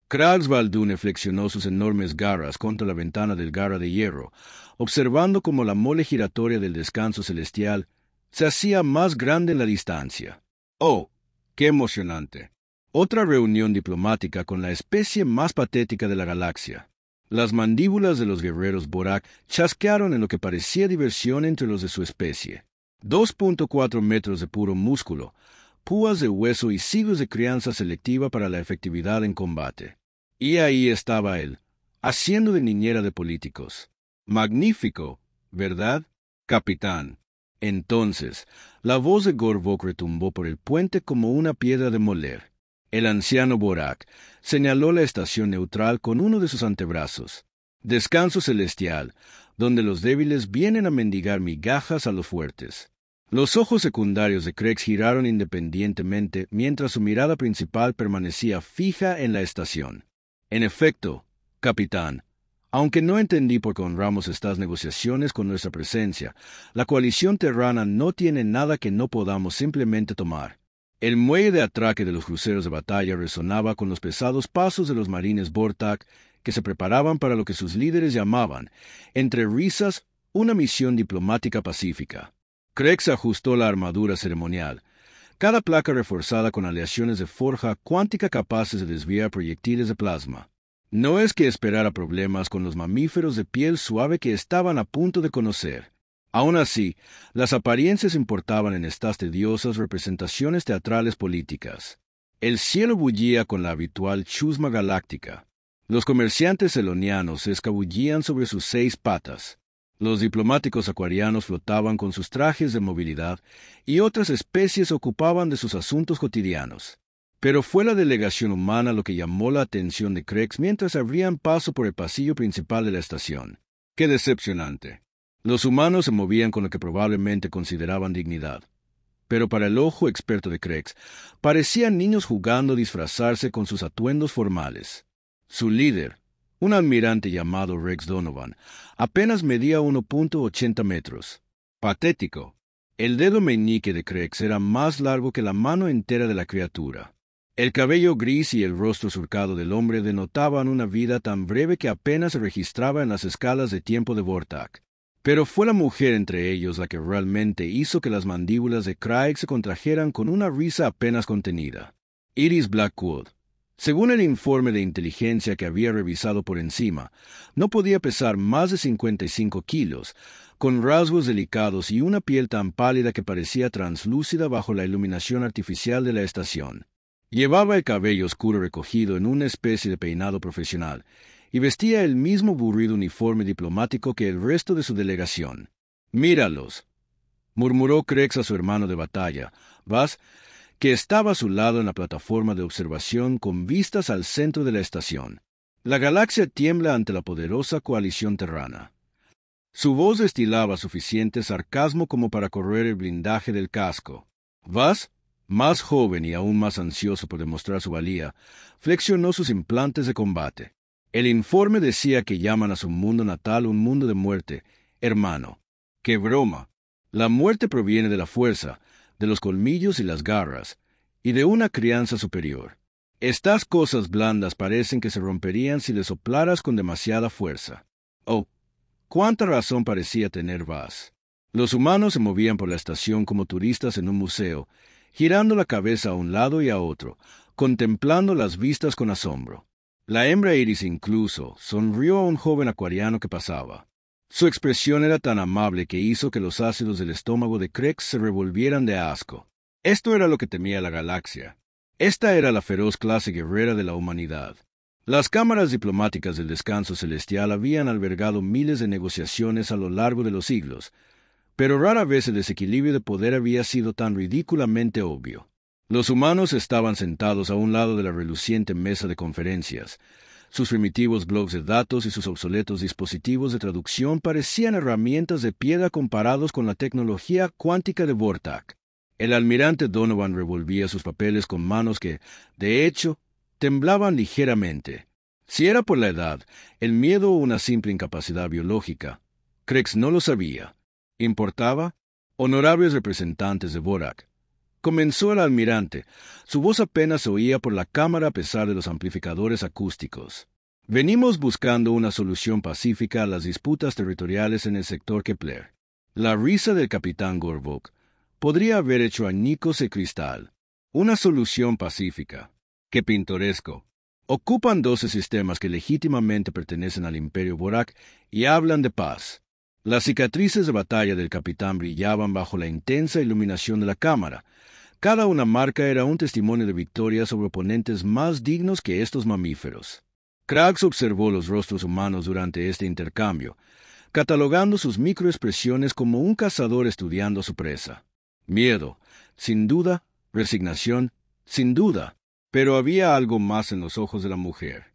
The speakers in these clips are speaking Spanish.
Craggs Baldune flexionó sus enormes garras contra la ventana del garra de hierro, observando cómo la mole giratoria del descanso celestial se hacía más grande en la distancia. ¡Oh, qué emocionante! Otra reunión diplomática con la especie más patética de la galaxia. Las mandíbulas de los guerreros Borak chasquearon en lo que parecía diversión entre los de su especie. 2.4 metros de puro músculo, púas de hueso y siglos de crianza selectiva para la efectividad en combate. Y ahí estaba él, haciendo de niñera de políticos. Magnífico, ¿verdad, capitán? Entonces, la voz de Gorvok retumbó por el puente como una piedra de moler. El anciano Borak señaló la estación neutral con uno de sus antebrazos. Descanso celestial, donde los débiles vienen a mendigar migajas a los fuertes. Los ojos secundarios de Craggs giraron independientemente mientras su mirada principal permanecía fija en la estación. En efecto, capitán, aunque no entendí por qué honramos estas negociaciones con nuestra presencia, la coalición terrana no tiene nada que no podamos simplemente tomar. El muelle de atraque de los cruceros de batalla resonaba con los pesados pasos de los marines Vortak que se preparaban para lo que sus líderes llamaban, entre risas, una misión diplomática pacífica. Craggs ajustó la armadura ceremonial, cada placa reforzada con aleaciones de forja cuántica capaces de desviar proyectiles de plasma. No es que esperara problemas con los mamíferos de piel suave que estaban a punto de conocer. Aún así, las apariencias importaban en estas tediosas representaciones teatrales políticas. El cielo bullía con la habitual chusma galáctica. Los comerciantes selonianos se escabullían sobre sus 6 patas. Los diplomáticos acuarianos flotaban con sus trajes de movilidad y otras especies ocupaban de sus asuntos cotidianos. Pero fue la delegación humana lo que llamó la atención de Craggs mientras abrían paso por el pasillo principal de la estación. ¡Qué decepcionante! Los humanos se movían con lo que probablemente consideraban dignidad. Pero para el ojo experto de Craggs, parecían niños jugando a disfrazarse con sus atuendos formales. Su líder, un almirante llamado Rex Donovan, apenas medía 1.80 metros. Patético. El dedo meñique de Craggs era más largo que la mano entera de la criatura. El cabello gris y el rostro surcado del hombre denotaban una vida tan breve que apenas se registraba en las escalas de tiempo de Vortak. Pero fue la mujer entre ellos la que realmente hizo que las mandíbulas de Craggs se contrajeran con una risa apenas contenida. Iris Blackwood, según el informe de inteligencia que había revisado por encima, no podía pesar más de 55 kilos, con rasgos delicados y una piel tan pálida que parecía translúcida bajo la iluminación artificial de la estación. Llevaba el cabello oscuro recogido en una especie de peinado profesional, y vestía el mismo aburrido uniforme diplomático que el resto de su delegación. «Míralos», murmuró Craggs a su hermano de batalla, Vas, que estaba a su lado en la plataforma de observación con vistas al centro de la estación. La galaxia tiembla ante la poderosa coalición terrana. Su voz destilaba suficiente sarcasmo como para correr el blindaje del casco. Vas, más joven y aún más ansioso por demostrar su valía, flexionó sus implantes de combate. El informe decía que llaman a su mundo natal un mundo de muerte. Hermano, ¡qué broma! La muerte proviene de la fuerza, de los colmillos y las garras, y de una crianza superior. Estas cosas blandas parecen que se romperían si les soplaras con demasiada fuerza. Oh, cuánta razón parecía tener Vas. Los humanos se movían por la estación como turistas en un museo, girando la cabeza a un lado y a otro, contemplando las vistas con asombro. La hembra Iris incluso sonrió a un joven acuariano que pasaba. Su expresión era tan amable que hizo que los ácidos del estómago de Craggs se revolvieran de asco. Esto era lo que temía la galaxia. Esta era la feroz clase guerrera de la humanidad. Las cámaras diplomáticas del descanso celestial habían albergado miles de negociaciones a lo largo de los siglos, pero rara vez el desequilibrio de poder había sido tan ridículamente obvio. Los humanos estaban sentados a un lado de la reluciente mesa de conferencias. Sus primitivos blocs de datos y sus obsoletos dispositivos de traducción parecían herramientas de piedra comparados con la tecnología cuántica de Vortak. El almirante Donovan revolvía sus papeles con manos que, de hecho, temblaban ligeramente. Si era por la edad, el miedo o una simple incapacidad biológica, Craggs no lo sabía. ¿Importaba? Honorables representantes de Vorak, Comenzó el almirante. Su voz apenas se oía por la cámara a pesar de los amplificadores acústicos. Venimos buscando una solución pacífica a las disputas territoriales en el sector Kepler. La risa del capitán Gorbok podría haber hecho añicos el cristal. Una solución pacífica. ¡Qué pintoresco! Ocupan 12 sistemas que legítimamente pertenecen al Imperio Borak y hablan de paz. Las cicatrices de batalla del capitán brillaban bajo la intensa iluminación de la cámara. Cada una marca era un testimonio de victoria sobre oponentes más dignos que estos mamíferos. Krax observó los rostros humanos durante este intercambio, catalogando sus microexpresiones como un cazador estudiando a su presa. Miedo, sin duda, resignación, sin duda, pero había algo más en los ojos de la mujer.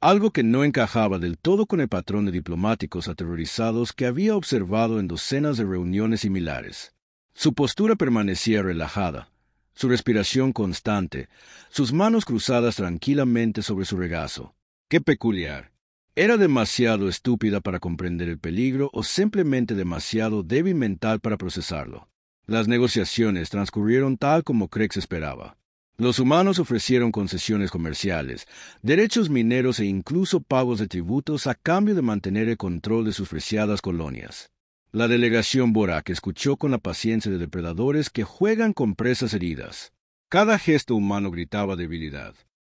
Algo que no encajaba del todo con el patrón de diplomáticos aterrorizados que había observado en docenas de reuniones similares. Su postura permanecía relajada, su respiración constante, sus manos cruzadas tranquilamente sobre su regazo. ¡Qué peculiar! ¿Era demasiado estúpida para comprender el peligro o simplemente demasiado débil mental para procesarlo? Las negociaciones transcurrieron tal como Krex esperaba. Los humanos ofrecieron concesiones comerciales, derechos mineros e incluso pagos de tributos a cambio de mantener el control de sus preciadas colonias. La delegación Borak escuchó con la paciencia de depredadores que juegan con presas heridas. Cada gesto humano gritaba debilidad.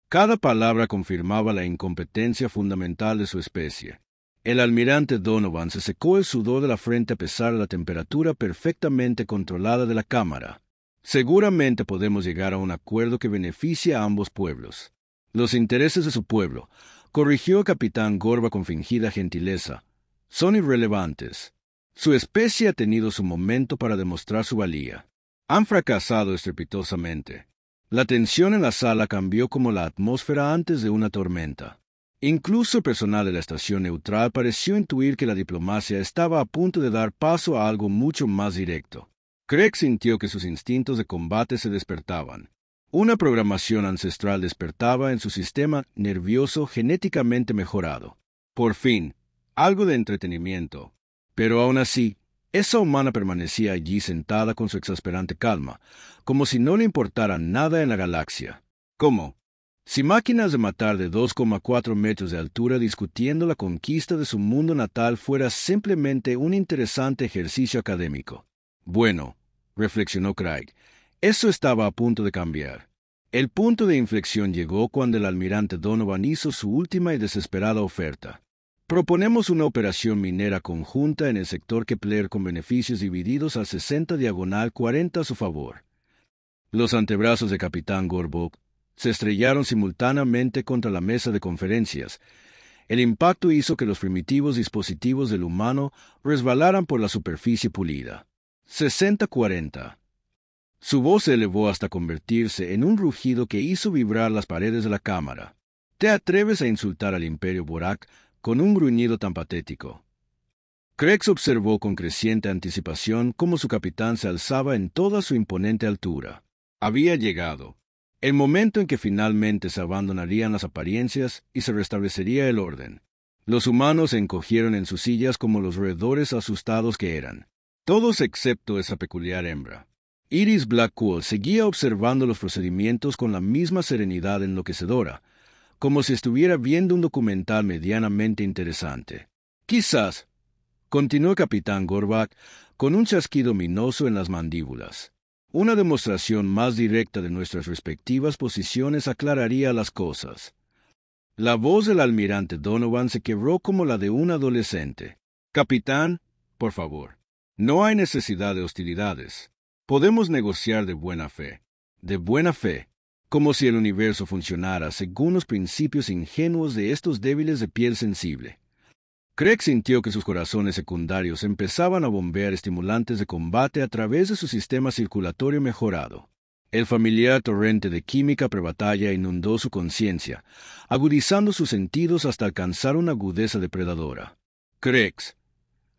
Cada palabra confirmaba la incompetencia fundamental de su especie. El almirante Donovan se secó el sudor de la frente a pesar de la temperatura perfectamente controlada de la cámara. Seguramente podemos llegar a un acuerdo que beneficie a ambos pueblos. Los intereses de su pueblo, corrigió el capitán Gorba con fingida gentileza, son irrelevantes. Su especie ha tenido su momento para demostrar su valía. Han fracasado estrepitosamente. La tensión en la sala cambió como la atmósfera antes de una tormenta. Incluso el personal de la estación neutral pareció intuir que la diplomacia estaba a punto de dar paso a algo mucho más directo. Krex sintió que sus instintos de combate se despertaban. Una programación ancestral despertaba en su sistema nervioso genéticamente mejorado. Por fin, algo de entretenimiento. Pero aún así, esa humana permanecía allí sentada con su exasperante calma, como si no le importara nada en la galaxia. ¿Cómo? Si máquinas de matar de 2,4 metros de altura discutiendo la conquista de su mundo natal fuera simplemente un interesante ejercicio académico. Bueno, reflexionó Craig, eso estaba a punto de cambiar. El punto de inflexión llegó cuando el almirante Donovan hizo su última y desesperada oferta. Proponemos una operación minera conjunta en el sector Kepler con beneficios divididos al 60 diagonal 40 a su favor. Los antebrazos de capitán Gorbok se estrellaron simultáneamente contra la mesa de conferencias. El impacto hizo que los primitivos dispositivos del humano resbalaran por la superficie pulida. 60-40. Su voz se elevó hasta convertirse en un rugido que hizo vibrar las paredes de la cámara. ¿Te atreves a insultar al Imperio Borak con un gruñido tan patético? Krex observó con creciente anticipación cómo su capitán se alzaba en toda su imponente altura. Había llegado el momento en que finalmente se abandonarían las apariencias y se restablecería el orden. Los humanos se encogieron en sus sillas como los roedores asustados que eran. Todos excepto esa peculiar hembra. Iris Blackwood seguía observando los procedimientos con la misma serenidad enloquecedora, como si estuviera viendo un documental medianamente interesante. Quizás, continuó el capitán Gorbak con un chasquido ominoso en las mandíbulas. Una demostración más directa de nuestras respectivas posiciones aclararía las cosas. La voz del almirante Donovan se quebró como la de un adolescente. Capitán, por favor, no hay necesidad de hostilidades. Podemos negociar de buena fe. De buena fe, como si el universo funcionara según los principios ingenuos de estos débiles de piel sensible. Craig sintió que sus corazones secundarios empezaban a bombear estimulantes de combate a través de su sistema circulatorio mejorado. El familiar torrente de química prebatalla inundó su conciencia, agudizando sus sentidos hasta alcanzar una agudeza depredadora. Craig.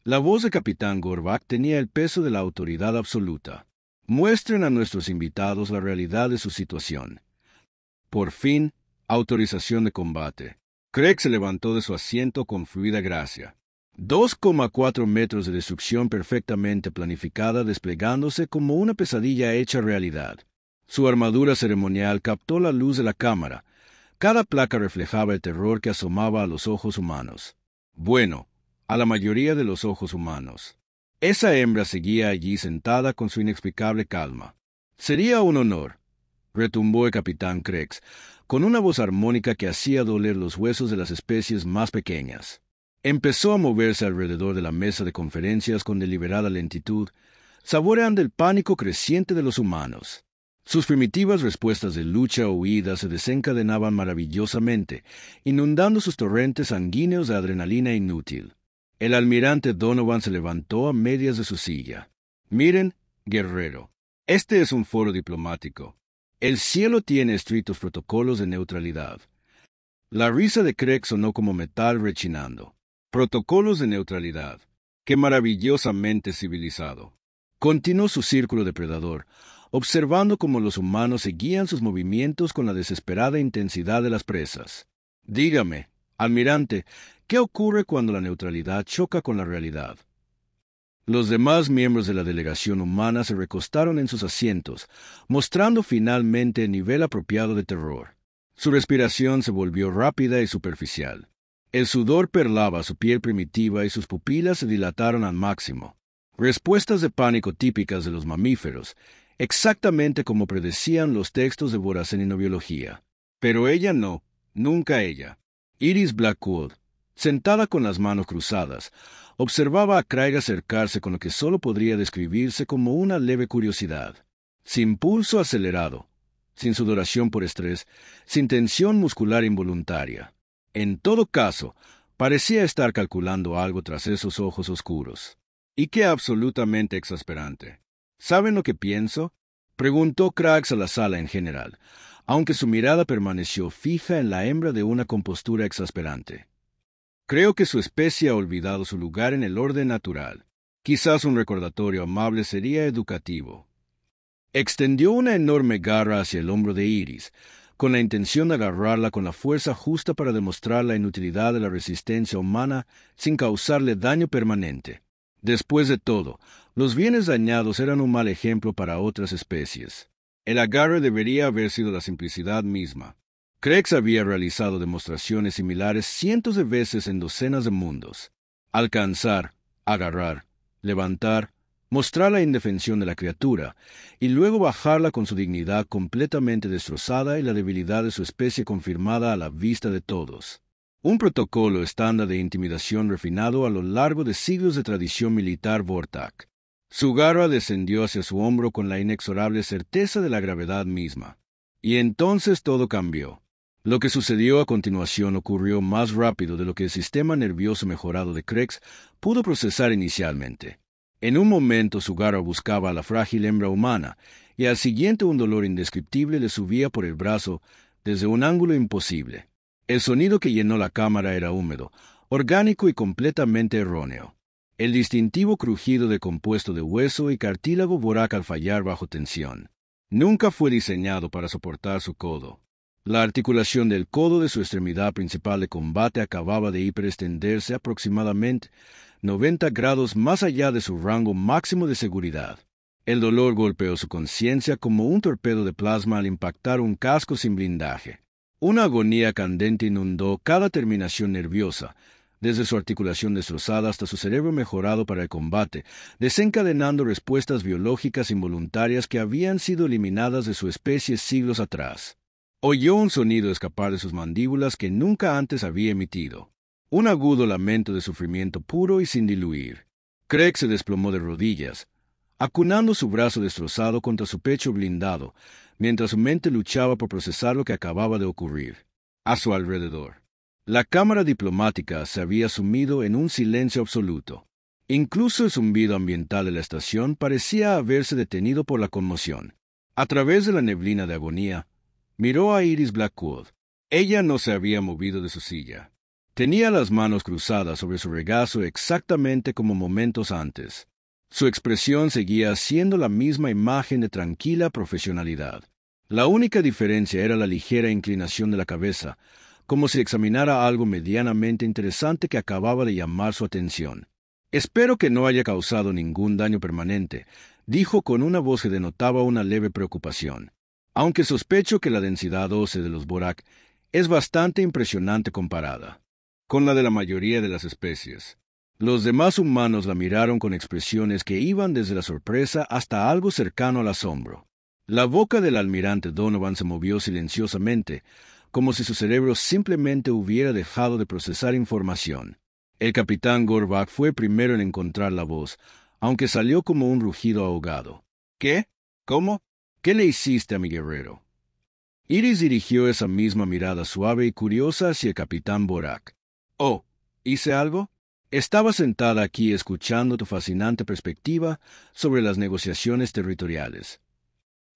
La voz de capitán Gorbak tenía el peso de la autoridad absoluta. Muestren a nuestros invitados la realidad de su situación. Por fin, autorización de combate. Craig se levantó de su asiento con fluida gracia. 2,4 metros de destrucción perfectamente planificada desplegándose como una pesadilla hecha realidad. Su armadura ceremonial captó la luz de la cámara. Cada placa reflejaba el terror que asomaba a los ojos humanos. Bueno, a la mayoría de los ojos humanos. Esa hembra seguía allí sentada con su inexplicable calma. «Sería un honor», retumbó el capitán Krex, con una voz armónica que hacía doler los huesos de las especies más pequeñas. Empezó a moverse alrededor de la mesa de conferencias con deliberada lentitud, saboreando el pánico creciente de los humanos. Sus primitivas respuestas de lucha o huida se desencadenaban maravillosamente, inundando sus torrentes sanguíneos de adrenalina inútil. El almirante Donovan se levantó a medias de su silla. «Miren, guerrero, este es un foro diplomático. El cielo tiene estrictos protocolos de neutralidad». La risa de Krex sonó como metal rechinando. «Protocolos de neutralidad. ¡Qué maravillosamente civilizado!». Continuó su círculo depredador, observando cómo los humanos seguían sus movimientos con la desesperada intensidad de las presas. «Dígame, almirante, ¿qué ocurre cuando la neutralidad choca con la realidad?». Los demás miembros de la delegación humana se recostaron en sus asientos, mostrando finalmente el nivel apropiado de terror. Su respiración se volvió rápida y superficial. El sudor perlaba su piel primitiva y sus pupilas se dilataron al máximo. Respuestas de pánico típicas de los mamíferos, exactamente como predecían los textos de voraceninobiología. Pero ella no, nunca ella. Iris Blackwood, sentada con las manos cruzadas, observaba a Craig acercarse con lo que solo podría describirse como una leve curiosidad. Sin pulso acelerado, sin sudoración por estrés, sin tensión muscular involuntaria. En todo caso, parecía estar calculando algo tras esos ojos oscuros. «Y qué absolutamente exasperante. ¿Saben lo que pienso?», preguntó Craggs a la sala en general, aunque su mirada permaneció fija en la hembra de una compostura exasperante. «Creo que su especie ha olvidado su lugar en el orden natural. Quizás un recordatorio amable sería educativo». Extendió una enorme garra hacia el hombro de Iris, con la intención de agarrarla con la fuerza justa para demostrar la inutilidad de la resistencia humana sin causarle daño permanente. Después de todo, los bienes dañados eran un mal ejemplo para otras especies. El agarre debería haber sido la simplicidad misma. Krex había realizado demostraciones similares cientos de veces en docenas de mundos. Alcanzar, agarrar, levantar, mostrar la indefensión de la criatura, y luego bajarla con su dignidad completamente destrozada y la debilidad de su especie confirmada a la vista de todos. Un protocolo estándar de intimidación refinado a lo largo de siglos de tradición militar Vortak. Su garra descendió hacia su hombro con la inexorable certeza de la gravedad misma. Y entonces todo cambió. Lo que sucedió a continuación ocurrió más rápido de lo que el sistema nervioso mejorado de Krex pudo procesar inicialmente. En un momento su garra buscaba a la frágil hembra humana, y al siguiente un dolor indescriptible le subía por el brazo desde un ángulo imposible. El sonido que llenó la cámara era húmedo, orgánico y completamente erróneo. El distintivo crujido de compuesto de hueso y cartílago voraz al fallar bajo tensión. Nunca fue diseñado para soportar su codo. La articulación del codo de su extremidad principal de combate acababa de hiperextenderse aproximadamente 90 grados más allá de su rango máximo de seguridad. El dolor golpeó su conciencia como un torpedo de plasma al impactar un casco sin blindaje. Una agonía candente inundó cada terminación nerviosa, desde su articulación destrozada hasta su cerebro mejorado para el combate, desencadenando respuestas biológicas involuntarias que habían sido eliminadas de su especie siglos atrás. Oyó un sonido escapar de sus mandíbulas que nunca antes había emitido. Un agudo lamento de sufrimiento puro y sin diluir. Craig se desplomó de rodillas, acunando su brazo destrozado contra su pecho blindado, mientras su mente luchaba por procesar lo que acababa de ocurrir. A su alrededor, la cámara diplomática se había sumido en un silencio absoluto. Incluso el zumbido ambiental de la estación parecía haberse detenido por la conmoción. A través de la neblina de agonía, miró a Iris Blackwood. Ella no se había movido de su silla. Tenía las manos cruzadas sobre su regazo exactamente como momentos antes. Su expresión seguía siendo la misma imagen de tranquila profesionalidad. La única diferencia era la ligera inclinación de la cabeza, como si examinara algo medianamente interesante que acababa de llamar su atención. «Espero que no haya causado ningún daño permanente», dijo con una voz que denotaba una leve preocupación. aunque sospecho que la densidad ósea de los Borak es bastante impresionante comparada con la de la mayoría de las especies. Los demás humanos la miraron con expresiones que iban desde la sorpresa hasta algo cercano al asombro. La boca del almirante Donovan se movió silenciosamente, como si su cerebro simplemente hubiera dejado de procesar información. El capitán Gorbak fue primero en encontrar la voz, aunque salió como un rugido ahogado. ¿Qué? ¿Cómo? ¿Qué le hiciste a mi guerrero? Iris dirigió esa misma mirada suave y curiosa hacia el capitán Borak. Oh, ¿hice algo? Estaba sentada aquí escuchando tu fascinante perspectiva sobre las negociaciones territoriales.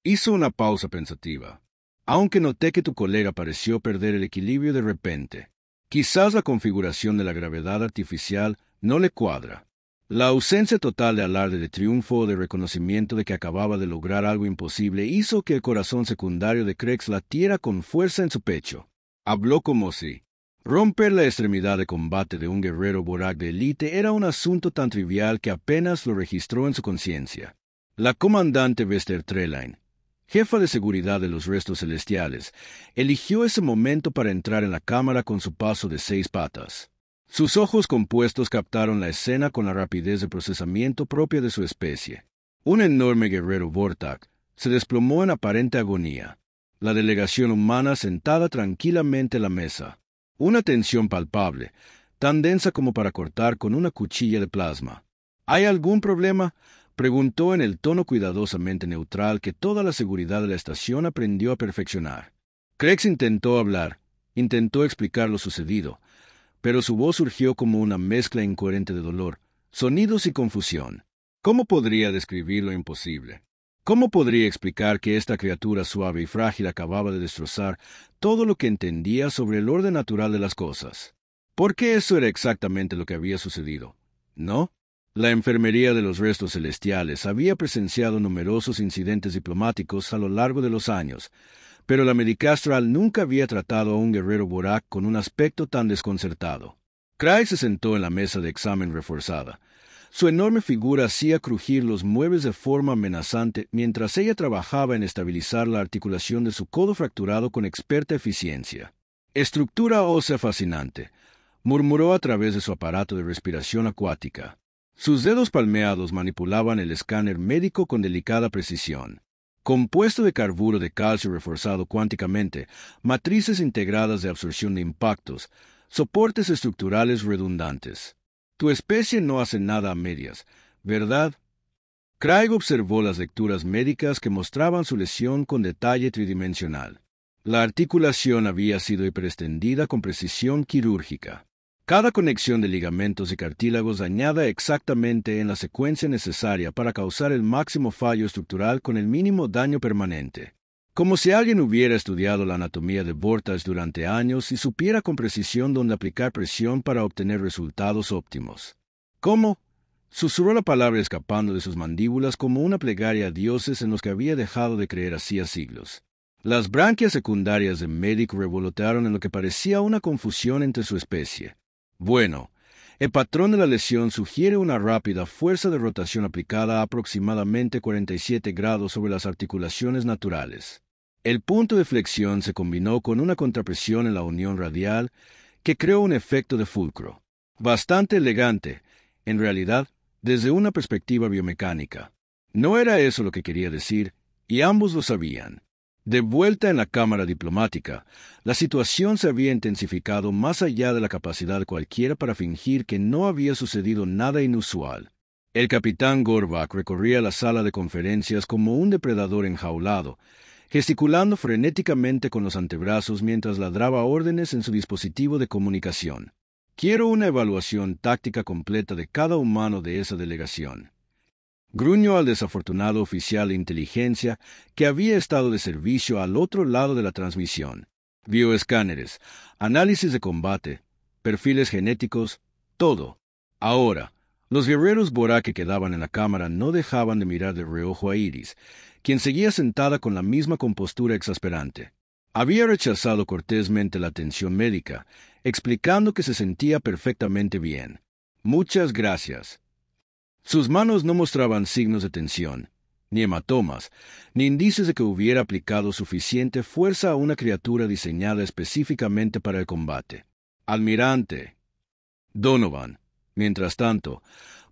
Hizo una pausa pensativa, aunque noté que tu colega pareció perder el equilibrio de repente. Quizás la configuración de la gravedad artificial no le cuadra. La ausencia total de alarde de triunfo o de reconocimiento de que acababa de lograr algo imposible hizo que el corazón secundario de Krex latiera con fuerza en su pecho. Habló como si romper la extremidad de combate de un guerrero Borak de élite era un asunto tan trivial que apenas lo registró en su conciencia. La comandante Vester Trelain, jefa de seguridad de los restos celestiales, eligió ese momento para entrar en la cámara con su paso de 6 patas. Sus ojos compuestos captaron la escena con la rapidez de procesamiento propia de su especie. Un enorme guerrero Vortak se desplomó en aparente agonía. La delegación humana sentada tranquilamente a la mesa. Una tensión palpable, tan densa como para cortar con una cuchilla de plasma. ¿Hay algún problema?, preguntó en el tono cuidadosamente neutral que toda la seguridad de la estación aprendió a perfeccionar. Krex intentó hablar, intentó explicar lo sucedido, pero su voz surgió como una mezcla incoherente de dolor, sonidos y confusión. ¿Cómo podría describir lo imposible? ¿Cómo podría explicar que esta criatura suave y frágil acababa de destrozar todo lo que entendía sobre el orden natural de las cosas? Porque eso era exactamente lo que había sucedido, ¿no? La enfermería de los restos celestiales había presenciado numerosos incidentes diplomáticos a lo largo de los años, pero la Medicastral nunca había tratado a un guerrero Borak con un aspecto tan desconcertado. Krex se sentó en la mesa de examen reforzada. Su enorme figura hacía crujir los muebles de forma amenazante mientras ella trabajaba en estabilizar la articulación de su codo fracturado con experta eficiencia. «Estructura ósea fascinante», murmuró a través de su aparato de respiración acuática. Sus dedos palmeados manipulaban el escáner médico con delicada precisión. Compuesto de carburo de calcio reforzado cuánticamente, matrices integradas de absorción de impactos, soportes estructurales redundantes. Tu especie no hace nada a medias, ¿verdad? Craig observó las lecturas médicas que mostraban su lesión con detalle tridimensional. La articulación había sido hiperextendida con precisión quirúrgica. Cada conexión de ligamentos y cartílagos dañada exactamente en la secuencia necesaria para causar el máximo fallo estructural con el mínimo daño permanente. Como si alguien hubiera estudiado la anatomía de Vortage durante años y supiera con precisión dónde aplicar presión para obtener resultados óptimos. ¿Cómo? Susurró la palabra escapando de sus mandíbulas como una plegaria a dioses en los que había dejado de creer hacía siglos. Las branquias secundarias de Medic revolotearon en lo que parecía una confusión entre su especie. Bueno, el patrón de la lesión sugiere una rápida fuerza de rotación aplicada a aproximadamente 47 grados sobre las articulaciones naturales. El punto de flexión se combinó con una contrapresión en la unión radial que creó un efecto de fulcro. Bastante elegante, en realidad, desde una perspectiva biomecánica. No era eso lo que quería decir, y ambos lo sabían. De vuelta en la cámara diplomática, la situación se había intensificado más allá de la capacidad de cualquiera para fingir que no había sucedido nada inusual. El capitán Gorbak recorría la sala de conferencias como un depredador enjaulado, gesticulando frenéticamente con los antebrazos mientras ladraba órdenes en su dispositivo de comunicación. Quiero una evaluación táctica completa de cada humano de esa delegación. Gruñó al desafortunado oficial de inteligencia que había estado de servicio al otro lado de la transmisión. Bioescáneres, análisis de combate, perfiles genéticos, todo. Ahora, los guerreros Borak que quedaban en la cámara no dejaban de mirar de reojo a Iris, quien seguía sentada con la misma compostura exasperante. Había rechazado cortésmente la atención médica, explicando que se sentía perfectamente bien. Muchas gracias. Sus manos no mostraban signos de tensión, ni hematomas, ni indicios de que hubiera aplicado suficiente fuerza a una criatura diseñada específicamente para el combate. Almirante Donovan, mientras tanto,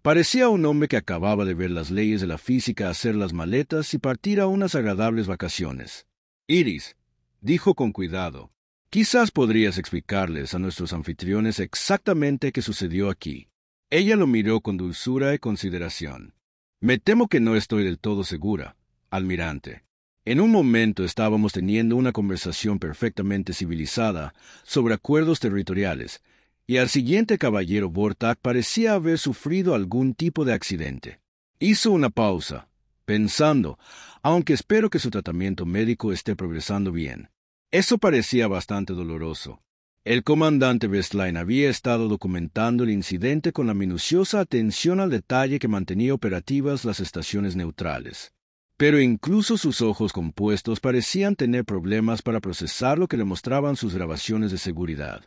parecía un hombre que acababa de ver las leyes de la física hacer las maletas y partir a unas agradables vacaciones. Iris, dijo con cuidado, quizás podrías explicarles a nuestros anfitriones exactamente qué sucedió aquí. Ella lo miró con dulzura y consideración. Me temo que no estoy del todo segura, almirante. En un momento estábamos teniendo una conversación perfectamente civilizada sobre acuerdos territoriales, y al siguiente caballero Vortak parecía haber sufrido algún tipo de accidente. Hizo una pausa, pensando, aunque espero que su tratamiento médico esté progresando bien. Eso parecía bastante doloroso. El comandante Westline había estado documentando el incidente con la minuciosa atención al detalle que mantenía operativas las estaciones neutrales. Pero incluso sus ojos compuestos parecían tener problemas para procesar lo que le mostraban sus grabaciones de seguridad.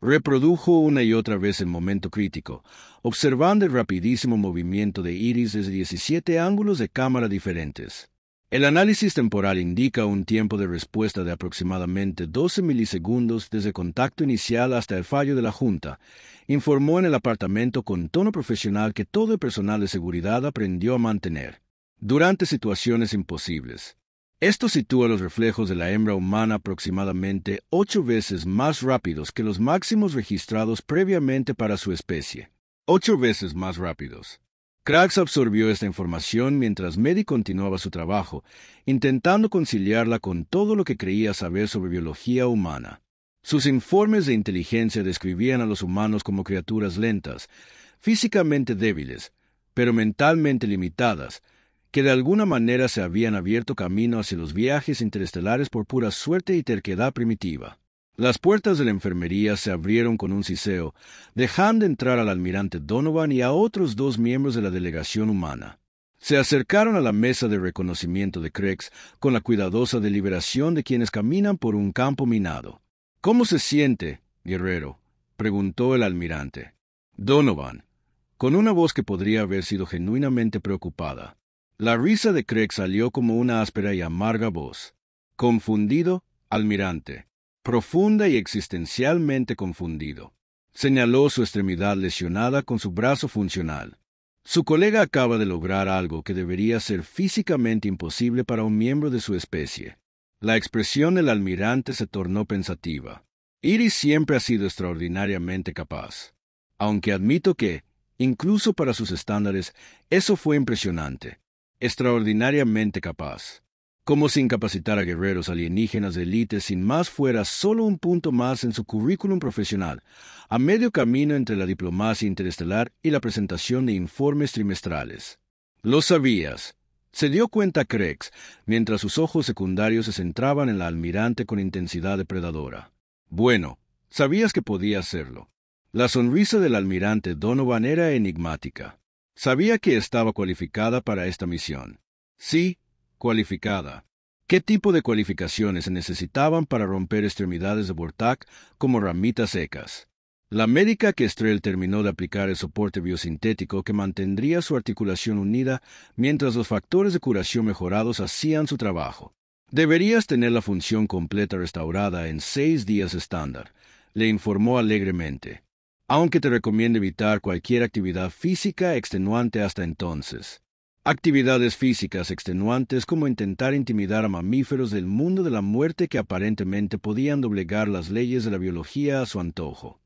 Reprodujo una y otra vez el momento crítico, observando el rapidísimo movimiento de Iris desde 17 ángulos de cámara diferentes. El análisis temporal indica un tiempo de respuesta de aproximadamente 12 milisegundos desde el contacto inicial hasta el fallo de la Junta, informó en el apartamento con tono profesional que todo el personal de seguridad aprendió a mantener, durante situaciones imposibles. Esto sitúa los reflejos de la hembra humana aproximadamente 8 veces más rápidos que los máximos registrados previamente para su especie. 8 veces más rápidos. Krax absorbió esta información mientras Medi continuaba su trabajo, intentando conciliarla con todo lo que creía saber sobre biología humana. Sus informes de inteligencia describían a los humanos como criaturas lentas, físicamente débiles, pero mentalmente limitadas, que de alguna manera se habían abierto camino hacia los viajes interestelares por pura suerte y terquedad primitiva. Las puertas de la enfermería se abrieron con un siseo, dejando entrar al almirante Donovan y a otros 2 miembros de la delegación humana. Se acercaron a la mesa de reconocimiento de Krex con la cuidadosa deliberación de quienes caminan por un campo minado. «¿Cómo se siente, guerrero?», preguntó el almirante. Donovan, con una voz que podría haber sido genuinamente preocupada. La risa de Krex salió como una áspera y amarga voz. «Confundido, almirante. Profunda y existencialmente confundido». Señaló su extremidad lesionada con su brazo funcional. Su colega acaba de lograr algo que debería ser físicamente imposible para un miembro de su especie. La expresión del almirante se tornó pensativa. Iris siempre ha sido extraordinariamente capaz. Aunque admito que, incluso para sus estándares, eso fue impresionante. Extraordinariamente capaz. Como si incapacitar a guerreros alienígenas de élite sin más fuera solo un punto más en su currículum profesional, a medio camino entre la diplomacia interestelar y la presentación de informes trimestrales. Lo sabías. Se dio cuenta Krex, mientras sus ojos secundarios se centraban en la almirante con intensidad depredadora. Bueno, sabías que podía hacerlo. La sonrisa del almirante Donovan era enigmática. Sabía que estaba cualificada para esta misión. Sí, cualificada. ¿Qué tipo de cualificaciones se necesitaban para romper extremidades de Vortak como ramitas secas? La médica que Kestrel terminó de aplicar el soporte biosintético que mantendría su articulación unida mientras los factores de curación mejorados hacían su trabajo. Deberías tener la función completa restaurada en 6 días estándar, le informó alegremente. Aunque te recomiendo evitar cualquier actividad física extenuante hasta entonces. Actividades físicas extenuantes como intentar intimidar a mamíferos del mundo de la muerte que aparentemente podían doblegar las leyes de la biología a su antojo.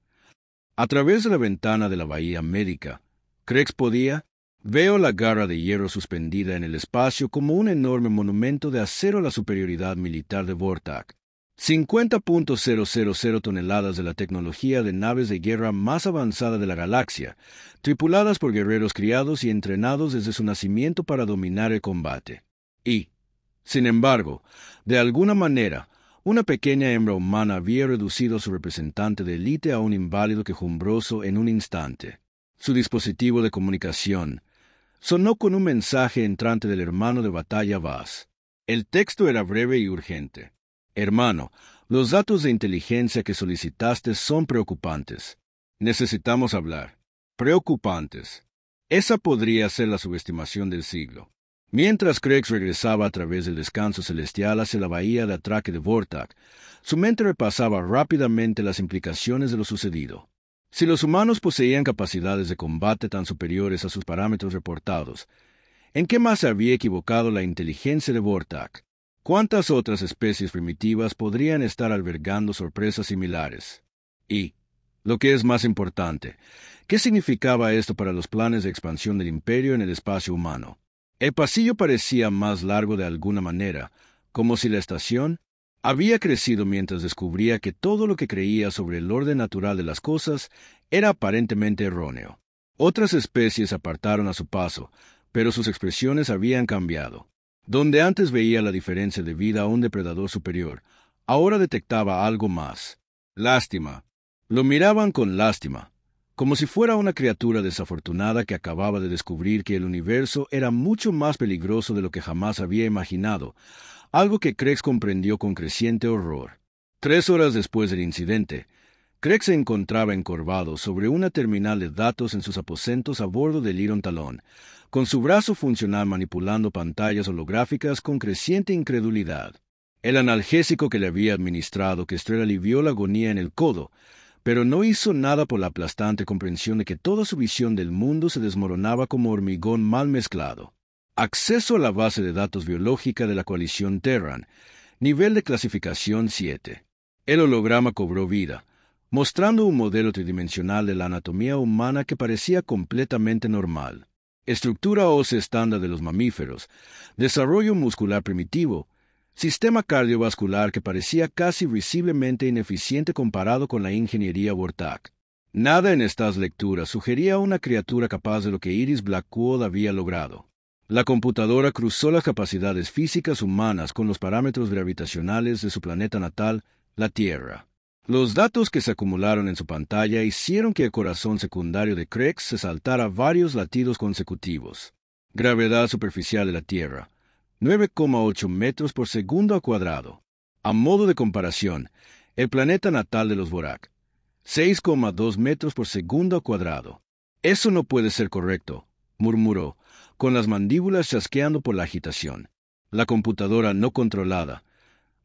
A través de la ventana de la bahía médica, Krex podía. Veo la garra de hierro suspendida en el espacio como un enorme monumento de acero a la superioridad militar de Vortak. 50.000 toneladas de la tecnología de naves de guerra más avanzada de la galaxia, tripuladas por guerreros criados y entrenados desde su nacimiento para dominar el combate. Y, sin embargo, de alguna manera, una pequeña hembra humana había reducido a su representante de élite a un inválido quejumbroso en un instante. Su dispositivo de comunicación sonó con un mensaje entrante del hermano de batalla Vaz. El texto era breve y urgente. Hermano, los datos de inteligencia que solicitaste son preocupantes. Necesitamos hablar. Preocupantes. Esa podría ser la subestimación del siglo. Mientras Krex regresaba a través del descanso celestial hacia la bahía de atraque de Vortak, su mente repasaba rápidamente las implicaciones de lo sucedido. Si los humanos poseían capacidades de combate tan superiores a sus parámetros reportados, ¿en qué más se había equivocado la inteligencia de Vortak? ¿Cuántas otras especies primitivas podrían estar albergando sorpresas similares? Y, lo que es más importante, ¿qué significaba esto para los planes de expansión del imperio en el espacio humano? El pasillo parecía más largo de alguna manera, como si la estación había crecido mientras descubría que todo lo que creía sobre el orden natural de las cosas era aparentemente erróneo. Otras especies apartaron a su paso, pero sus expresiones habían cambiado. Donde antes veía la diferencia de vida a un depredador superior, ahora detectaba algo más. Lástima. Lo miraban con lástima, como si fuera una criatura desafortunada que acababa de descubrir que el universo era mucho más peligroso de lo que jamás había imaginado, algo que Krex comprendió con creciente horror. 3 horas después del incidente, Krex se encontraba encorvado sobre una terminal de datos en sus aposentos a bordo del Iron Talón, con su brazo funcional manipulando pantallas holográficas con creciente incredulidad. El analgésico que le había administrado Kestrel alivió la agonía en el codo, pero no hizo nada por la aplastante comprensión de que toda su visión del mundo se desmoronaba como hormigón mal mezclado. Acceso a la base de datos biológica de la coalición Terran, nivel de clasificación 7. El holograma cobró vida, mostrando un modelo tridimensional de la anatomía humana que parecía completamente normal. Estructura ósea estándar de los mamíferos, desarrollo muscular primitivo, sistema cardiovascular que parecía casi visiblemente ineficiente comparado con la ingeniería Vortak. Nada en estas lecturas sugería a una criatura capaz de lo que Iris Blackwood había logrado. La computadora cruzó las capacidades físicas humanas con los parámetros gravitacionales de su planeta natal, la Tierra. Los datos que se acumularon en su pantalla hicieron que el corazón secundario de Krex se saltara varios latidos consecutivos. Gravedad superficial de la Tierra, 9,8 metros por segundo al cuadrado. A modo de comparación, el planeta natal de los Vorak, 6,2 metros por segundo al cuadrado. Eso no puede ser correcto, murmuró, con las mandíbulas chasqueando por la agitación. La computadora no controlada.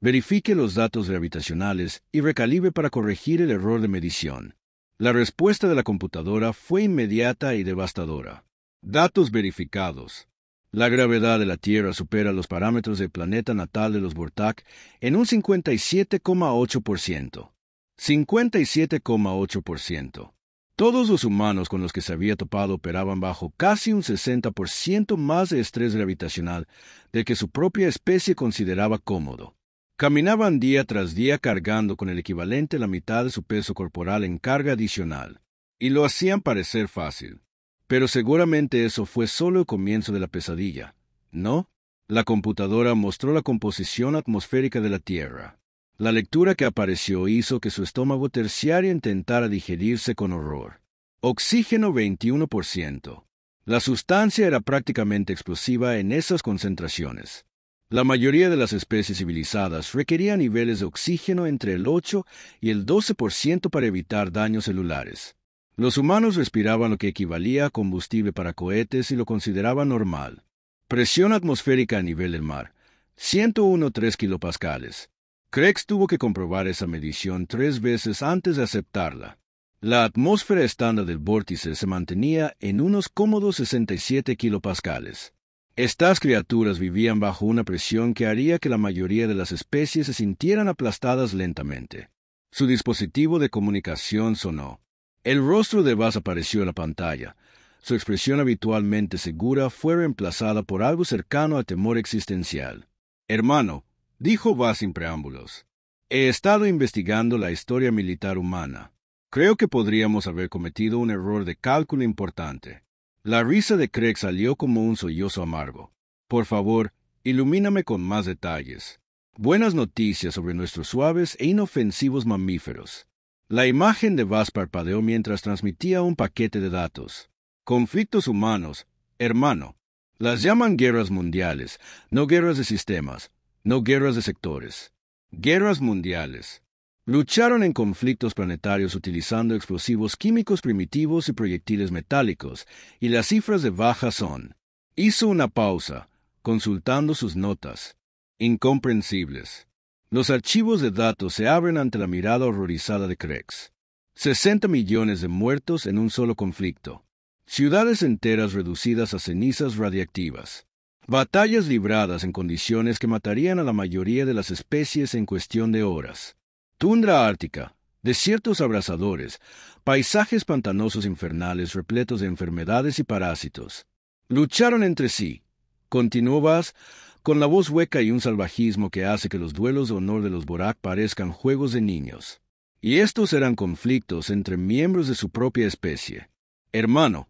Verifique los datos gravitacionales y recalibre para corregir el error de medición. La respuesta de la computadora fue inmediata y devastadora. Datos verificados. La gravedad de la Tierra supera los parámetros del planeta natal de los Vortak en un 57,8%. 57,8%. Todos los humanos con los que se había topado operaban bajo casi un 60% más de estrés gravitacional del que su propia especie consideraba cómodo. Caminaban día tras día cargando con el equivalente a la mitad de su peso corporal en carga adicional, y lo hacían parecer fácil. Pero seguramente eso fue solo el comienzo de la pesadilla, ¿no? La computadora mostró la composición atmosférica de la Tierra. La lectura que apareció hizo que su estómago terciario intentara digerirse con horror. Oxígeno 21%. La sustancia era prácticamente explosiva en esas concentraciones. La mayoría de las especies civilizadas requerían niveles de oxígeno entre el 8 y el 12% para evitar daños celulares. Los humanos respiraban lo que equivalía a combustible para cohetes y lo consideraban normal. Presión atmosférica a nivel del mar, 101,3 kilopascales. Krex tuvo que comprobar esa medición 3 veces antes de aceptarla. La atmósfera estándar del vórtice se mantenía en unos cómodos 67 kilopascales. Estas criaturas vivían bajo una presión que haría que la mayoría de las especies se sintieran aplastadas lentamente. Su dispositivo de comunicación sonó. El rostro de Vaz apareció en la pantalla. Su expresión habitualmente segura fue reemplazada por algo cercano al temor existencial. «Hermano», dijo Vaz sin preámbulos, «he estado investigando la historia militar humana. Creo que podríamos haber cometido un error de cálculo importante». La risa de Krex salió como un sollozo amargo. «Por favor, ilumíname con más detalles. Buenas noticias sobre nuestros suaves e inofensivos mamíferos». La imagen de Vaz parpadeó mientras transmitía un paquete de datos. «Conflictos humanos, hermano. Las llaman guerras mundiales, no guerras de sistemas, no guerras de sectores. Guerras mundiales. Lucharon en conflictos planetarios utilizando explosivos químicos primitivos y proyectiles metálicos, y las cifras de baja son». Hizo una pausa, consultando sus notas. Incomprensibles. Los archivos de datos se abren ante la mirada horrorizada de Krex. 60 millones de muertos en un solo conflicto. Ciudades enteras reducidas a cenizas radiactivas. Batallas libradas en condiciones que matarían a la mayoría de las especies en cuestión de horas. Tundra ártica, desiertos abrasadores, paisajes pantanosos infernales repletos de enfermedades y parásitos. Lucharon entre sí. Continuó Vaz, con la voz hueca y un salvajismo que hace que los duelos de honor de los Borak parezcan juegos de niños. Y estos eran conflictos entre miembros de su propia especie. Hermano,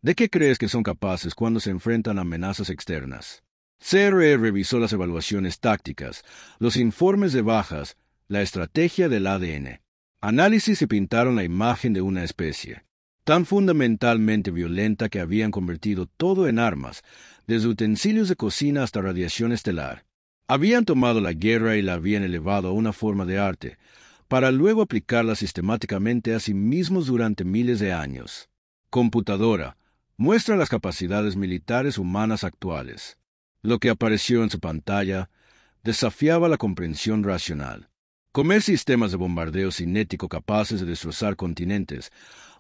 ¿de qué crees que son capaces cuando se enfrentan a amenazas externas? CRE revisó las evaluaciones tácticas, los informes de bajas, la estrategia del ADN. Análisis y pintaron la imagen de una especie, tan fundamentalmente violenta que habían convertido todo en armas, desde utensilios de cocina hasta radiación estelar. Habían tomado la guerra y la habían elevado a una forma de arte, para luego aplicarla sistemáticamente a sí mismos durante miles de años. Computadora muestra las capacidades militares humanas actuales. Lo que apareció en su pantalla desafiaba la comprensión racional. Comer sistemas de bombardeo cinético capaces de destrozar continentes,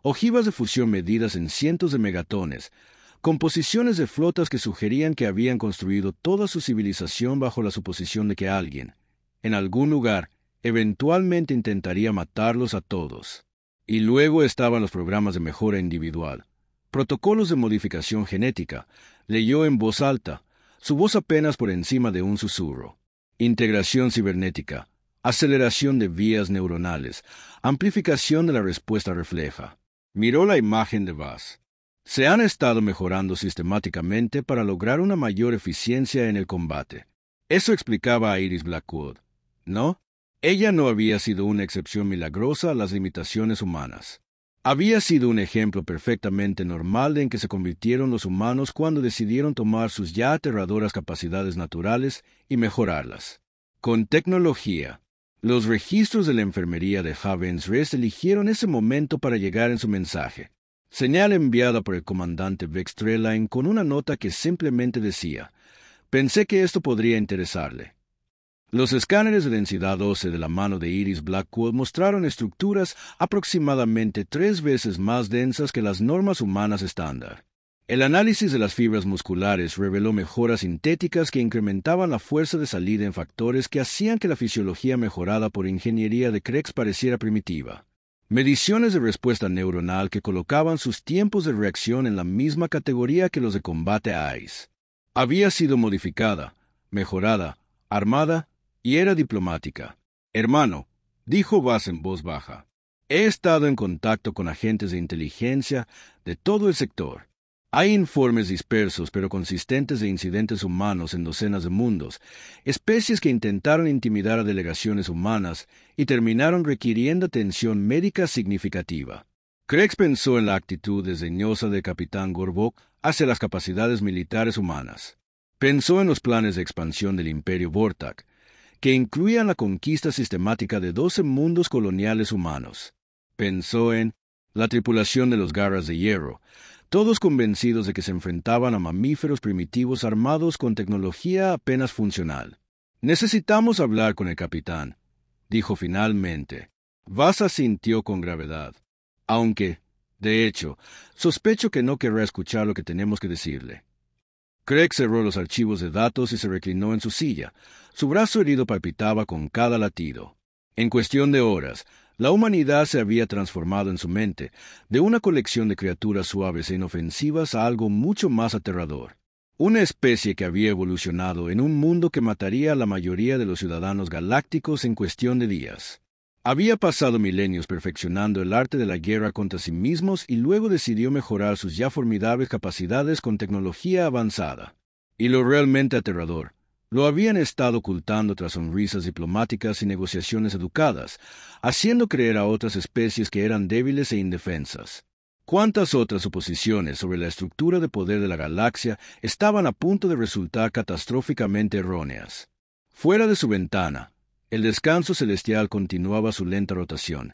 ojivas de fusión medidas en cientos de megatones, composiciones de flotas que sugerían que habían construido toda su civilización bajo la suposición de que alguien, en algún lugar, eventualmente intentaría matarlos a todos. Y luego estaban los programas de mejora individual, protocolos de modificación genética, leyó en voz alta, su voz apenas por encima de un susurro. Integración cibernética, aceleración de vías neuronales, amplificación de la respuesta refleja. Miró la imagen de Vaz. Se han estado mejorando sistemáticamente para lograr una mayor eficiencia en el combate. Eso explicaba a Iris Blackwood, ¿no? Ella no había sido una excepción milagrosa a las limitaciones humanas. Había sido un ejemplo perfectamente normal en que se convirtieron los humanos cuando decidieron tomar sus ya aterradoras capacidades naturales y mejorarlas. Con tecnología. Los registros de la enfermería de Havensrest eligieron ese momento para llegar en su mensaje. Señal enviada por el comandante Vex Trelaine con una nota que simplemente decía: «Pensé que esto podría interesarle». Los escáneres de densidad ósea de la mano de Iris Blackwood mostraron estructuras aproximadamente 3 veces más densas que las normas humanas estándar. El análisis de las fibras musculares reveló mejoras sintéticas que incrementaban la fuerza de salida en factores que hacían que la fisiología mejorada por ingeniería de Krex pareciera primitiva. Mediciones de respuesta neuronal que colocaban sus tiempos de reacción en la misma categoría que los de combate ICE. Había sido modificada, mejorada, armada y era diplomática. «Hermano», dijo Vaz en voz baja, «he estado en contacto con agentes de inteligencia de todo el sector. Hay informes dispersos pero consistentes de incidentes humanos en docenas de mundos, especies que intentaron intimidar a delegaciones humanas y terminaron requiriendo atención médica significativa». Krex pensó en la actitud desdeñosa del capitán Gorbok hacia las capacidades militares humanas. Pensó en los planes de expansión del Imperio Vortak, que incluían la conquista sistemática de 12 mundos coloniales humanos. Pensó en la tripulación de los Garras de Hierro, todos convencidos de que se enfrentaban a mamíferos primitivos armados con tecnología apenas funcional. «Necesitamos hablar con el capitán», dijo finalmente. Vaz asintió con gravedad, aunque, de hecho, sospecho que no querrá escuchar lo que tenemos que decirle. Krex cerró los archivos de datos y se reclinó en su silla. Su brazo herido palpitaba con cada latido. En cuestión de horas, la humanidad se había transformado en su mente, de una colección de criaturas suaves e inofensivas a algo mucho más aterrador. Una especie que había evolucionado en un mundo que mataría a la mayoría de los ciudadanos galácticos en cuestión de días. Había pasado milenios perfeccionando el arte de la guerra contra sí mismos y luego decidió mejorar sus ya formidables capacidades con tecnología avanzada. Y lo realmente aterrador, lo habían estado ocultando tras sonrisas diplomáticas y negociaciones educadas, haciendo creer a otras especies que eran débiles e indefensas. ¿Cuántas otras suposiciones sobre la estructura de poder de la galaxia estaban a punto de resultar catastróficamente erróneas? Fuera de su ventana, el descanso celestial continuaba su lenta rotación,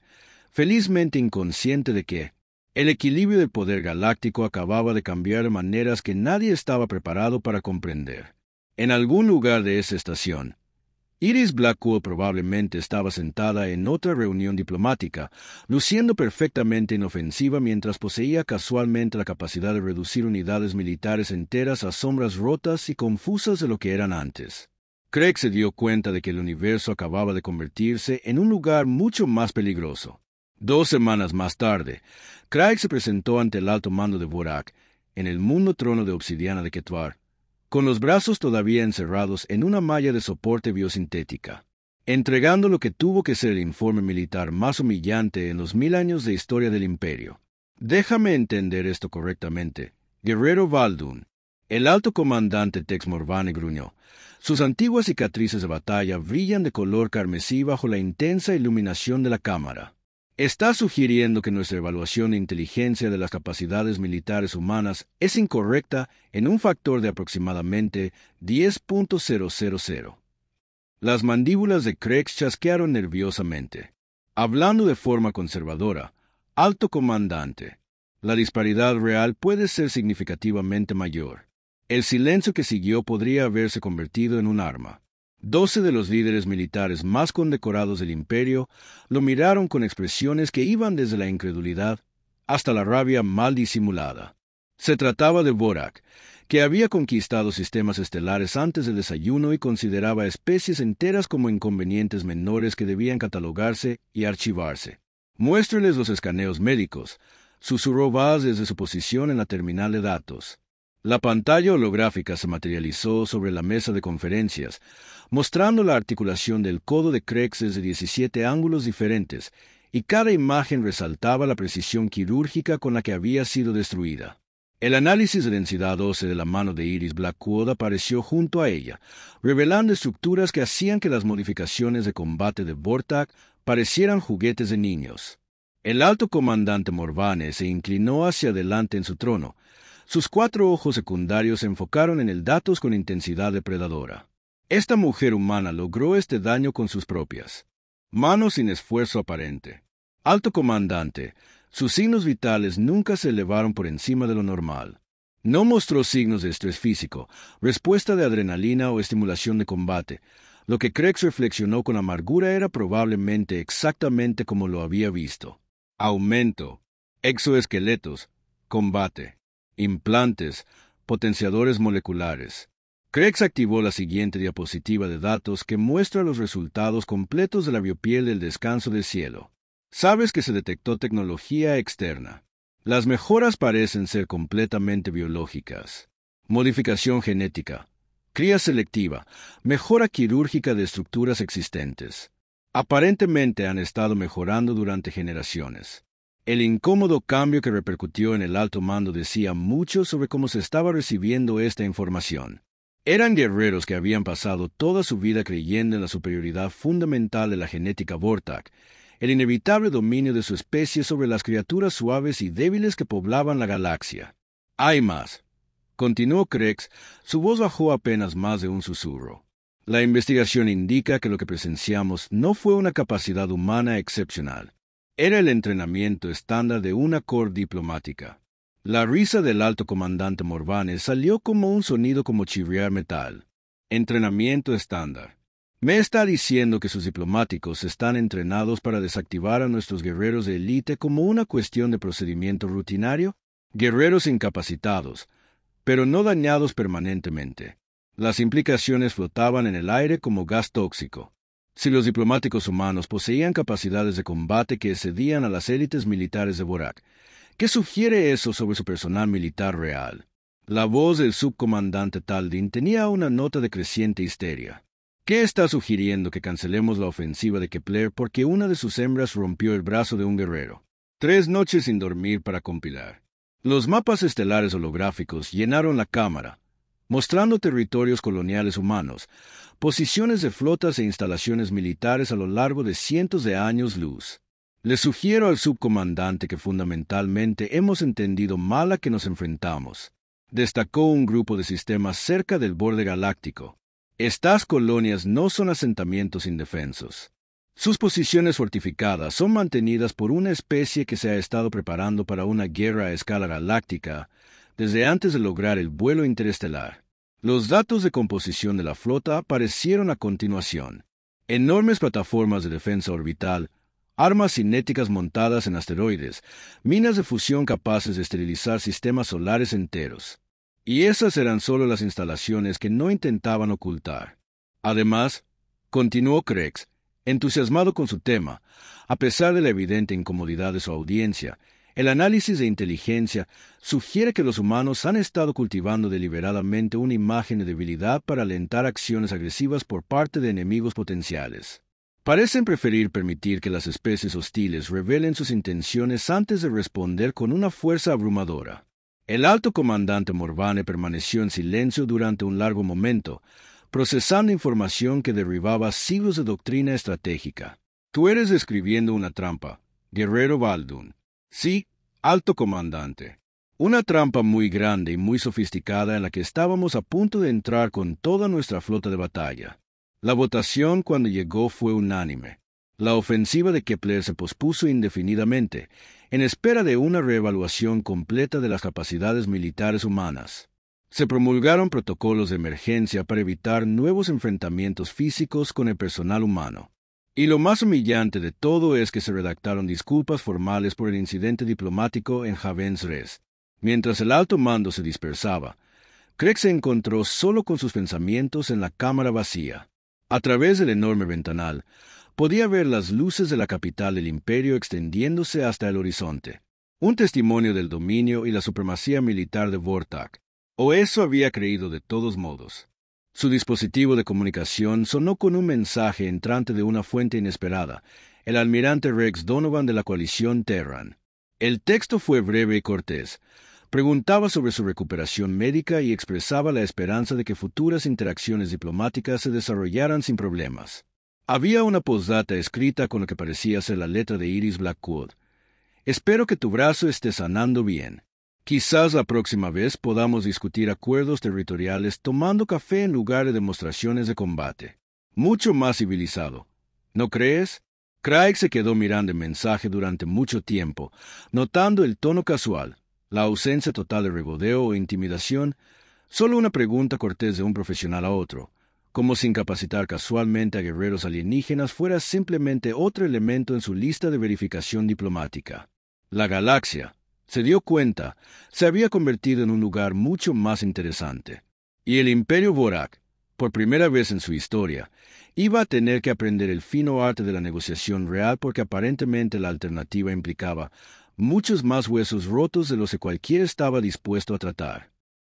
felizmente inconsciente de que el equilibrio del poder galáctico acababa de cambiar de maneras que nadie estaba preparado para comprender. En algún lugar de esa estación, Iris Blackwood probablemente estaba sentada en otra reunión diplomática, luciendo perfectamente inofensiva mientras poseía casualmente la capacidad de reducir unidades militares enteras a sombras rotas y confusas de lo que eran antes. Craig se dio cuenta de que el universo acababa de convertirse en un lugar mucho más peligroso. 2 semanas más tarde, Craig se presentó ante el alto mando de Vorak, en el mundo trono de obsidiana de Ketvar, con los brazos todavía encerrados en una malla de soporte biosintética, entregando lo que tuvo que ser el informe militar más humillante en los 1000 años de historia del Imperio. Déjame entender esto correctamente. Guerrero Valdun, el alto comandante Tex Morvane gruñó. Sus antiguas cicatrices de batalla brillan de color carmesí bajo la intensa iluminación de la cámara. Está sugiriendo que nuestra evaluación de inteligencia de las capacidades militares humanas es incorrecta en un factor de aproximadamente 10.000. Las mandíbulas de Craig chasquearon nerviosamente. Hablando de forma conservadora, alto comandante, la disparidad real puede ser significativamente mayor. El silencio que siguió podría haberse convertido en un arma. 12 de los líderes militares más condecorados del Imperio lo miraron con expresiones que iban desde la incredulidad hasta la rabia mal disimulada. Se trataba de Vorak, que había conquistado sistemas estelares antes del desayuno y consideraba especies enteras como inconvenientes menores que debían catalogarse y archivarse. «Muéstreles los escaneos médicos», susurró Vaz desde su posición en la terminal de datos. La pantalla holográfica se materializó sobre la mesa de conferencias, mostrando la articulación del codo de Craig desde 17 ángulos diferentes, y cada imagen resaltaba la precisión quirúrgica con la que había sido destruida. El análisis de densidad ósea de la mano de Iris Blackwood apareció junto a ella, revelando estructuras que hacían que las modificaciones de combate de Vortak parecieran juguetes de niños. El alto comandante Morvane se inclinó hacia adelante en su trono. Sus 4 ojos secundarios se enfocaron en el datos con intensidad depredadora. Esta mujer humana logró este daño con sus propias manos sin esfuerzo aparente. Alto comandante, sus signos vitales nunca se elevaron por encima de lo normal. No mostró signos de estrés físico, respuesta de adrenalina o estimulación de combate. Lo que Craig reflexionó con amargura era probablemente exactamente como lo había visto. Aumento, exoesqueletos, combate, implantes, potenciadores moleculares. Craig activó la siguiente diapositiva de datos que muestra los resultados completos de la biopiel del descanso del cielo. Sabes que se detectó tecnología externa. Las mejoras parecen ser completamente biológicas. Modificación genética, cría selectiva, mejora quirúrgica de estructuras existentes. Aparentemente han estado mejorando durante generaciones. El incómodo cambio que repercutió en el alto mando decía mucho sobre cómo se estaba recibiendo esta información. Eran guerreros que habían pasado toda su vida creyendo en la superioridad fundamental de la genética Vortak, el inevitable dominio de su especie sobre las criaturas suaves y débiles que poblaban la galaxia. Hay más. Continuó Craig, su voz bajó apenas más de un susurro. La investigación indica que lo que presenciamos no fue una capacidad humana excepcional. Era el entrenamiento estándar de una corte diplomática. La risa del alto comandante Morvane salió como un sonido como chirriar metal. Entrenamiento estándar. ¿Me está diciendo que sus diplomáticos están entrenados para desactivar a nuestros guerreros de élite como una cuestión de procedimiento rutinario? Guerreros incapacitados, pero no dañados permanentemente. Las implicaciones flotaban en el aire como gas tóxico. Si los diplomáticos humanos poseían capacidades de combate que excedían a las élites militares de Vorak, ¿qué sugiere eso sobre su personal militar real? La voz del subcomandante Taldin tenía una nota de creciente histeria. ¿Qué está sugiriendo que cancelemos la ofensiva de Kepler porque una de sus hembras rompió el brazo de un guerrero? 3 noches sin dormir para compilar. Los mapas estelares holográficos llenaron la cámara, mostrando territorios coloniales humanos, posiciones de flotas e instalaciones militares a lo largo de cientos de años luz. Le sugiero al subcomandante que fundamentalmente hemos entendido mal a que nos enfrentamos. Destacó un grupo de sistemas cerca del borde galáctico. Estas colonias no son asentamientos indefensos. Sus posiciones fortificadas son mantenidas por una especie que se ha estado preparando para una guerra a escala galáctica desde antes de lograr el vuelo interestelar. Los datos de composición de la flota aparecieron a continuación. Enormes plataformas de defensa orbital, armas cinéticas montadas en asteroides, minas de fusión capaces de esterilizar sistemas solares enteros. Y esas eran solo las instalaciones que no intentaban ocultar. Además, continuó Krex, entusiasmado con su tema, a pesar de la evidente incomodidad de su audiencia, el análisis de inteligencia sugiere que los humanos han estado cultivando deliberadamente una imagen de debilidad para alentar acciones agresivas por parte de enemigos potenciales. Parecen preferir permitir que las especies hostiles revelen sus intenciones antes de responder con una fuerza abrumadora. El alto comandante Morvane permaneció en silencio durante un largo momento, procesando información que derribaba siglos de doctrina estratégica. Tú eres describiendo una trampa, guerrero Valdun. Sí, alto comandante. Una trampa muy grande y muy sofisticada en la que estábamos a punto de entrar con toda nuestra flota de batalla. La votación cuando llegó fue unánime. La ofensiva de Kepler se pospuso indefinidamente, en espera de una reevaluación completa de las capacidades militares humanas. Se promulgaron protocolos de emergencia para evitar nuevos enfrentamientos físicos con el personal humano. Y lo más humillante de todo es que se redactaron disculpas formales por el incidente diplomático en Havens Res. Mientras el alto mando se dispersaba, Krex se encontró solo con sus pensamientos en la cámara vacía. A través del enorme ventanal, podía ver las luces de la capital del imperio extendiéndose hasta el horizonte. Un testimonio del dominio y la supremacía militar de Vortak. O eso había creído de todos modos. Su dispositivo de comunicación sonó con un mensaje entrante de una fuente inesperada, el almirante Rex Donovan de la coalición Terran. El texto fue breve y cortés. Preguntaba sobre su recuperación médica y expresaba la esperanza de que futuras interacciones diplomáticas se desarrollaran sin problemas. Había una postdata escrita con lo que parecía ser la letra de Iris Blackwood. Espero que tu brazo esté sanando bien. Quizás la próxima vez podamos discutir acuerdos territoriales tomando café en lugar de demostraciones de combate. Mucho más civilizado, ¿no crees? Craig se quedó mirando el mensaje durante mucho tiempo, notando el tono casual, la ausencia total de regodeo o intimidación, solo una pregunta cortés de un profesional a otro, como si incapacitar casualmente a guerreros alienígenas fuera simplemente otro elemento en su lista de verificación diplomática. La galaxia, se dio cuenta, se había convertido en un lugar mucho más interesante. Y el Imperio Vorak, por primera vez en su historia, iba a tener que aprender el fino arte de la negociación real porque aparentemente la alternativa implicaba muchos más huesos rotos de los que cualquiera estaba dispuesto a tratar.